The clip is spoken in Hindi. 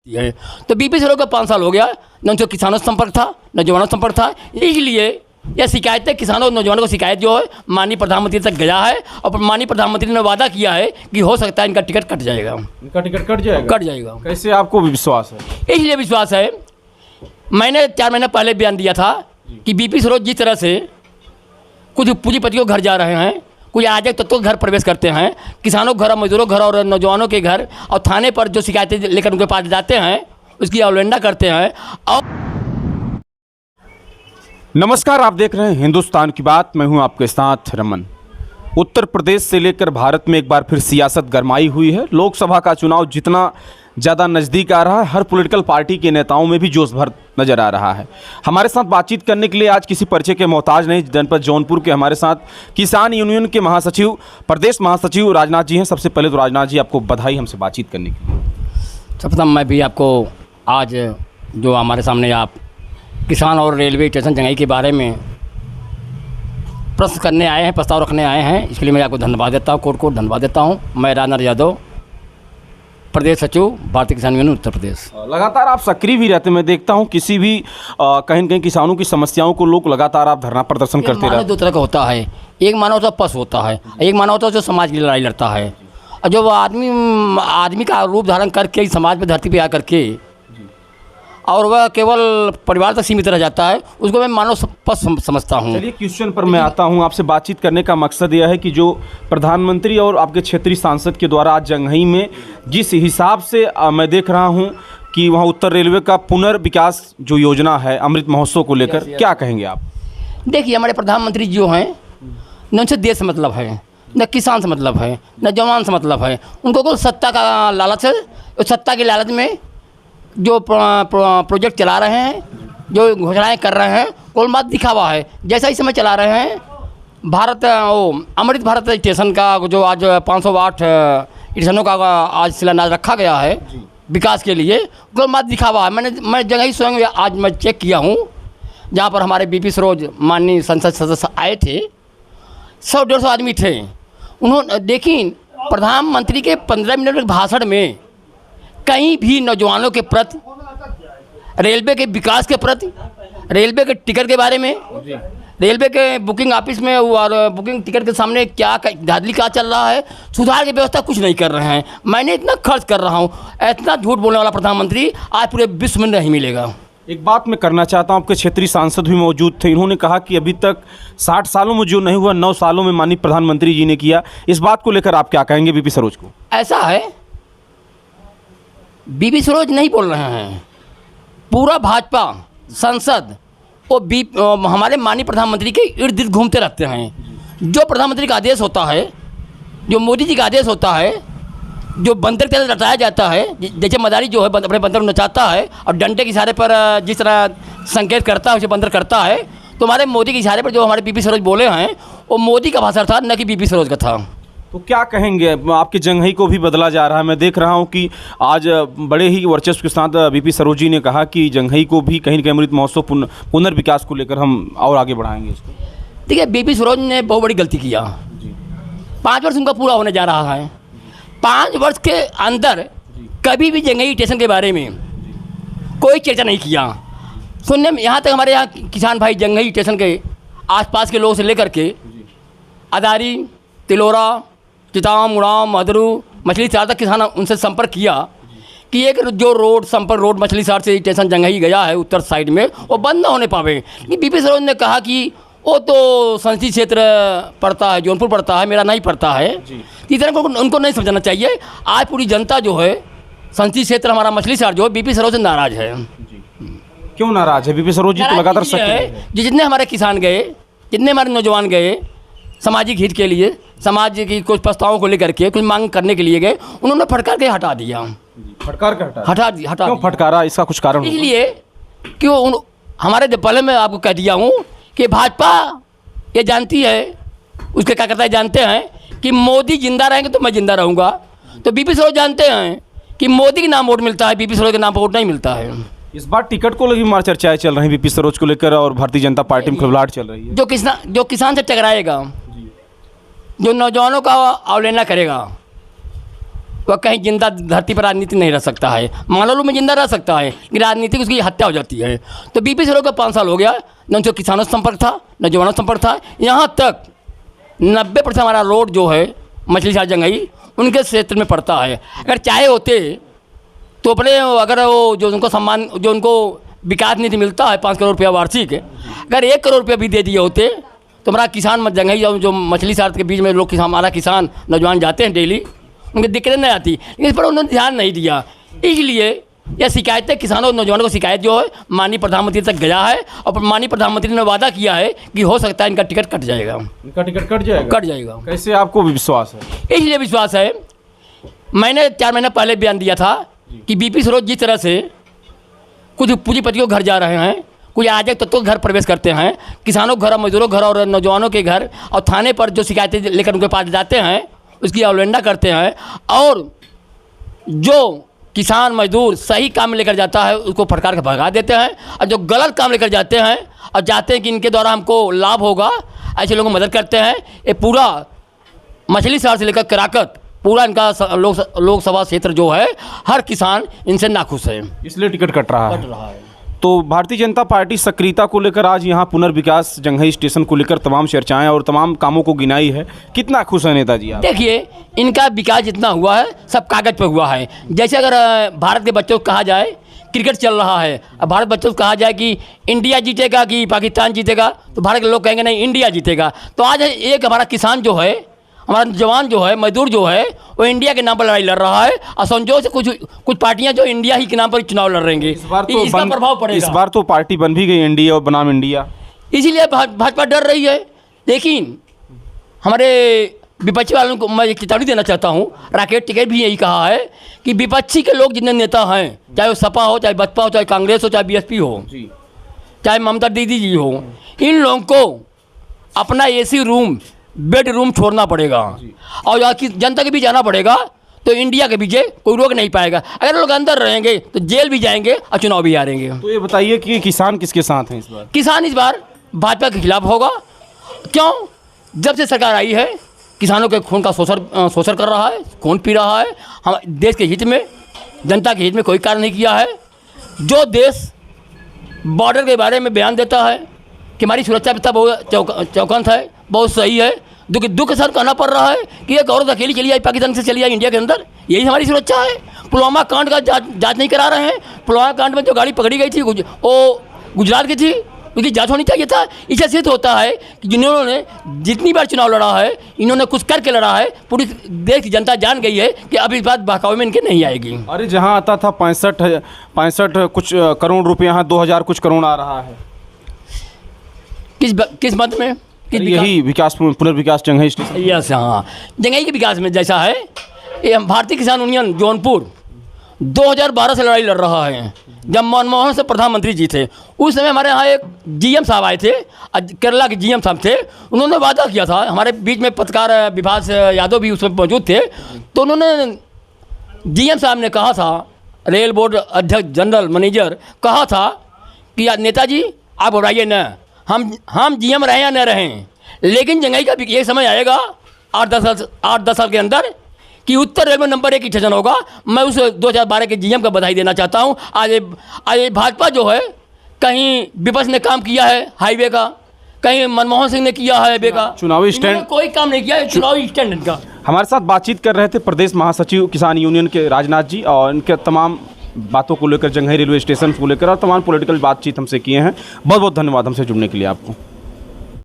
है। तो बीपी सरोज का 5 साल हो गया, न उनसे किसानों से संपर्क था, न जवानों से संपर्क था। इसलिए यह शिकायतें किसानों और नौजवानों को शिकायत जो है माननीय प्रधानमंत्री तक गया है और माननीय प्रधानमंत्री ने वादा किया है कि हो सकता है इनका टिकट कट जाएगा। इनका टिकट कट जाएगा? कट जाएगा। कैसे आपको विश्वास है? इसलिए विश्वास है, मैंने 4 महीने पहले बयान दिया था कि बीपी सरोज जिस तरह से कुछ पूंजीपतियों के घर जा रहे हैं, कुछ अराजक तत्वों के घर प्रवेश करते हैं, किसानों के घर, मजदूरों के घर और नौजवानों के घर, और थाने पर जो शिकायतें लेकर उनके पास जाते हैं उसकी अवहेलना करते हैं। और नमस्कार, आप देख रहे हैं हिंदुस्तान की बात, मैं हूं आपके साथ रमन। उत्तर प्रदेश से लेकर भारत में एक बार फिर सियासत गरमाई हुई है। लोकसभा का चुनाव जितना ज़्यादा नज़दीक आ रहा है, हर पॉलिटिकल पार्टी के नेताओं में भी जोश भर नज़र आ रहा है। हमारे साथ बातचीत करने के लिए आज किसी परिचय के मोहताज नहीं, जनपद जौनपुर के हमारे साथ किसान यूनियन के महासचिव, प्रदेश महासचिव राजनाथ जी हैं। सबसे पहले तो राजनाथ जी आपको बधाई हमसे बातचीत करने की। सर्वप्रथम मैं भी आपको आज जो हमारे सामने आप किसान और रेलवे स्टेशन जंगई के बारे में प्रश्न करने आए हैं, प्रस्ताव रखने आए हैं, इसके लिए मैं आपको धन्यवाद देता हूँ, कोट धन्यवाद देता हूँ। मैं राजनाथ यादव, प्रदेश सचिव, भारतीय किसान यूनियन उत्तर प्रदेश। लगातार आप सक्रिय भी रहते हैं, मैं देखता हूँ किसी भी कहीं न कहीं किसानों की समस्याओं को लोग लगातार आप धरना प्रदर्शन करते रहते। 2 तरह का होता है, एक मानव होता है पशु होता है, एक मानव होता है जो समाज की लड़ाई लड़ता है। और जो आदमी का रूप धारण करके समाज में धरती पे आ करके और वह केवल परिवार तक सीमित रह जाता है, उसको मैं मानव पशु समझता हूँ। चलिए क्वेश्चन पर मैं आता हूँ। आपसे बातचीत करने का मकसद यह है कि जो प्रधानमंत्री और आपके क्षेत्रीय सांसद के द्वारा आज जंघई में जिस हिसाब से मैं देख रहा हूँ कि वहाँ उत्तर रेलवे का पुनर्विकास जो योजना है अमृत महोत्सव को लेकर, क्या कहेंगे आप? देखिए, हमारे प्रधानमंत्री जो हैं न उनसे देश से मतलब है, न किसान से मतलब है, न जवान से मतलब है। उनको कोई सत्ता का लालच है। उस सत्ता की लालच में जो प्रोजेक्ट चला रहे हैं, जो घोषणाएं कर रहे हैं, कोई बात दिखावा है। जैसा इस समय चला रहे हैं अमृत भारत स्टेशन का, जो आज 508 स्टेशनों का आज शिलान्यास रखा गया है विकास के लिए, कोई बात दिखावा है। मैं जगह ही स्वयं आज मैं चेक किया हूँ, जहाँ पर हमारे बीपी सरोज माननीय संसद सदस्य आए थे, 100-150 आदमी थे। उन्होंने देखी प्रधानमंत्री के 15 मिनट के भाषण में कहीं भी नौजवानों के प्रति, रेलवे के विकास के प्रति, रेलवे के टिकट के बारे में, रेलवे के बुकिंग ऑफिस में और बुकिंग टिकट के सामने क्या धांधली क्या चल रहा है, सुधार की व्यवस्था कुछ नहीं कर रहे हैं। मैंने इतना खर्च कर रहा हूँ, इतना झूठ बोलने वाला प्रधानमंत्री आज पूरे विश्व में नहीं मिलेगा। एक बात मैं करना चाहता हूँ, आपके क्षेत्रीय सांसद भी मौजूद थे, इन्होंने कहा कि अभी तक 60 सालों में जो नहीं हुआ 9 सालों में माननीय प्रधानमंत्री जी ने किया। इस बात को लेकर आप क्या कहेंगे बीपी सरोज को? ऐसा है, बीपी सरोज नहीं बोल रहे हैं, पूरा भाजपा संसद वो हमारे माननीय प्रधानमंत्री के इर्द गिर्द घूमते रहते हैं। जो प्रधानमंत्री का आदेश होता है, जो मोदी जी का आदेश होता है, जो बंदर के तरह रटाया जाता है, जैसे मदारी जो है अपने बंदर को नचाता है और डंडे के इशारे पर जिस तरह संकेत करता है उसे बंदर करता है, तो हमारे मोदी के इशारे पर जो हमारे बीपी सरोज बोले हैं वो मोदी का भाषण था, न कि बीपी सरोज का था। तो क्या कहेंगे? आपके जंघई को भी बदला जा रहा है, मैं देख रहा हूं कि आज बड़े ही वर्चस्व के साथ बीपी सरोज जी ने कहा कि जंघई को भी कहीं न कहीं अमृत महोत्सव पुनर्विकास को लेकर हम और आगे बढ़ाएंगे इसको। देखिए, बीपी सरोज ने बहुत बड़ी गलती किया। 5 वर्ष उनका पूरा होने जा रहा है। 5 वर्ष के अंदर कभी भी जंघई स्टेशन के बारे में कोई चर्चा नहीं किया। सुनने में यहाँ तक हमारे यहाँ किसान भाई जंघई स्टेशन के आसपास के लोगों से लेकर के अदारी, तिलोरा, चिताम, उड़ाम, मधुरू, मछली शहर तक किसान उनसे संपर्क किया कि एक जो रोड संपर्क रोड मछली शहर से स्टेशन जंघई गया है उत्तर साइड में, वो बंद ना होने पावे। बीपी सरोज ने कहा कि वो तो संसदीय क्षेत्र पड़ता है, जौनपुर पड़ता है, मेरा नहीं पड़ता है। इस तरह को उनको नहीं समझना चाहिए। आज पूरी जनता जो है, संसदीय क्षेत्र हमारा मछली शहर जो है, बीपी सरोज से नाराज़ है। क्यों नाराज़ है? बीपी सरोज जी तो लगातार सक्रिय, जितने हमारे किसान गए, जितने हमारे नौजवान गए सामाजिक हित के लिए, समाज की कुछ प्रस्तावों को लेकर के, कुछ मांग करने के लिए गए, उन्होंने फटकार के हटा दिया। फटकार के हटा दिया। क्यों फटकारा? इसका कुछ कारण? इसलिए कि हमारे पहले मैं आपको कह दिया हूँ कि भाजपा ये जानती है, उसके क्या करता है जानते हैं कि मोदी जिंदा रहेंगे तो मैं जिंदा रहूँगा। तो बीपी सरोज जानते हैं कि मोदी के नाम वोट मिलता है, बीपी सरोज के नाम पर वोट नहीं मिलता है। इस बार टिकट को लेकर मार चर्चाएं चल रही हैं बीपी सरोज को लेकर, और भारतीय जनता पार्टी में खिलवाड़ चल रही है। जो किसान से टकराएगा, जो नौजवानों का अवहेलना करेगा, वह कहीं जिंदा धरती पर राजनीति नहीं रह सकता है। मालूम में जिंदा रह सकता है लेकिन राजनीति उसकी हत्या हो जाती है। तो बीपी सिरों का 5 साल हो गया, न उनसे किसानों से संपर्क था न जवानों से संपर्क था। यहाँ तक 90% हमारा रोड जो है मछली शहर जंगई उनके क्षेत्र में पड़ता है। अगर चाहे होते तो अपने अगर वो जो उनको सम्मान जो उनको विकास निधि मिलता है 5 करोड़ रुपया वार्षिक, अगर 1 करोड़ रुपया भी दे दिए होते तो हमारा किसान जंगई जो मछली शहर के बीच में लोग हमारा किसान नौजवान जाते हैं डेली, उनकी दिक्कतें नहीं आती। लेकिन इस पर उन्होंने ध्यान नहीं दिया। इसलिए यह शिकायतें किसानों और नौजवानों को शिकायत जो है माननीय प्रधानमंत्री तक गया है और माननीय प्रधानमंत्री ने वादा किया है कि हो सकता है इनका टिकट कट जाएगा। इनका टिकट कट जाएगा? कट जाएगा। कैसे आपको विश्वास है? इसलिए विश्वास है, मैंने 4 महीने पहले बयान दिया था कि बीपी सिरों जिस तरह से कुछ पूंजीपतियों के घर जा रहे हैं, कुछ अराजक तत्वों के घर प्रवेश करते हैं, किसानों के घर और मजदूरों के घर और नौजवानों के घर और थाने पर जो शिकायतें लेकर उनके पास जाते हैं उसकी अवहेलना करते हैं, और जो किसान मजदूर सही काम में लेकर जाता है उसको फटकार के भगा देते हैं, और जो गलत काम लेकर जाते हैं और चाहते हैं कि इनके द्वारा हमको लाभ होगा, ऐसे लोगों को मदद करते हैं। ये पूरा मछली शहर से लेकर कराकत पूरा इनका लोकसभा क्षेत्र जो है हर किसान इनसे नाखुश है, इसलिए टिकट कट रहा है। तो भारतीय जनता पार्टी सक्रियता को लेकर आज यहाँ पुनर्विकास जंघई स्टेशन को लेकर तमाम चर्चाएं और तमाम कामों को गिनाई है। कितना खुश है नेताजी आप? देखिए, इनका विकास जितना हुआ है सब कागज़ पे हुआ है। जैसे अगर भारत के बच्चों को कहा जाए क्रिकेट चल रहा है, अब भारत बच्चों को कहा जाए कि इंडिया जीतेगा कि पाकिस्तान जीतेगा, तो भारत के लोग कहेंगे नहीं इंडिया जीतेगा। तो आज एक हमारा किसान जो है, हमारा जवान जो है, मजदूर जो है, वो इंडिया के नाम पर लड़ाई लड़ रहा है और संजोग से कुछ पार्टियां जो इंडिया ही के नाम पर चुनाव लड़ रही हैं। इसका प्रभाव पड़ेगा। इस बार तो पार्टी बन भी गई इंडिया और बनाम इंडिया, इसीलिए भाजपा डर रही है। लेकिन हमारे विपक्षी वालों को मैं एक चेतावनी देना चाहता हूँ, राकेश टिकैत भी यही कहा है कि विपक्षी के लोग जितने नेता हैं, चाहे वो सपा हो, चाहे बसपा हो, चाहे कांग्रेस हो, चाहे बीएसपी हो, चाहे ममता दीदी जी हो, इन लोगों को अपना एसी रूम बेड रूम छोड़ना पड़ेगा और जनता के बीच जाना पड़ेगा। तो इंडिया के पीछे कोई रोक नहीं पाएगा। अगर लोग अंदर रहेंगे तो जेल भी जाएंगे और चुनाव भी हारेंगे। तो ये बताइए कि किसान किसके साथ हैं इस बार? किसान इस बार भाजपा के खिलाफ होगा। क्यों? जब से सरकार आई है किसानों के खून का शोषण कर रहा है, खून पी रहा है। हम देश के हित में, जनता के हित में कोई कार्य नहीं किया है। जो देश बॉर्डर के बारे में बयान देता है कि हमारी सुरक्षा व्यवस्था बहुत चौकन्स है, बहुत सही है, दुख सर कहना पड़ रहा है कि एक औरत अकेली चली आई, पाकिस्तान से चली आई इंडिया के अंदर, यही हमारी सुरक्षा है। पुलवामा कांड का जांच नहीं करा रहे हैं। पुलवामा कांड में जो गाड़ी पकड़ी गई थी वो गुजरात की थी, उनकी जांच होनी चाहिए था। इससे सिद्ध होता है कि जिन्होंने जितनी बार चुनाव लड़ा है इन्होंने कुछ करके लड़ा है। पूरी देश की जनता जान गई है कि अब इस बात बहकावे में इनके नहीं आएगी। अरे जहाँ आता था 65 कुछ करोड़ रुपये, यहाँ 2000 कुछ करोड़ आ रहा है। किस मत में? यही विकास पुनर्विकास जंघई स्टेशन। यस, हाँ, जंघई के विकास में जैसा है, ये भारतीय किसान यूनियन जौनपुर 2012 से लड़ाई लड़ रहा है। जब मनमोहन से प्रधानमंत्री जी थे उस समय हमारे यहाँ एक जीएम साहब आए थे, केरला के जीएम साहब थे। उन्होंने वादा किया था, हमारे बीच में पत्रकार विभास यादव भी उसमें मौजूद थे, तो उन्होंने जीएम साहब ने कहा था, रेल बोर्ड अध्यक्ष जनरल मैनेजर कहा था कि नेताजी आप घबराइए न, हम जीएम रहें या न रहें, लेकिन जंघई का ये समय आएगा 8-10 साल के अंदर कि उत्तर रेलवे नंबर 1 स्टेशन होगा। मैं उस 2012 के जीएम का बधाई देना चाहता हूँ। आज भाजपा जो है, कहीं विपक्ष ने काम किया है हाईवे का, कहीं मनमोहन सिंह ने किया है हाईवे का, चुनावी स्टैंड कोई काम नहीं किया है, चुनावी स्टैंड इनका। हमारे साथ बातचीत कर रहे थे प्रदेश महासचिव किसान यूनियन के राजनाथ जी, और इनके तमाम बातों को लेकर, जंघई रेलवे स्टेशन को लेकर और तमाम पॉलिटिकल बातचीत हमसे किए हैं। बहुत बहुत धन्यवाद हमसे जुड़ने के लिए आपको।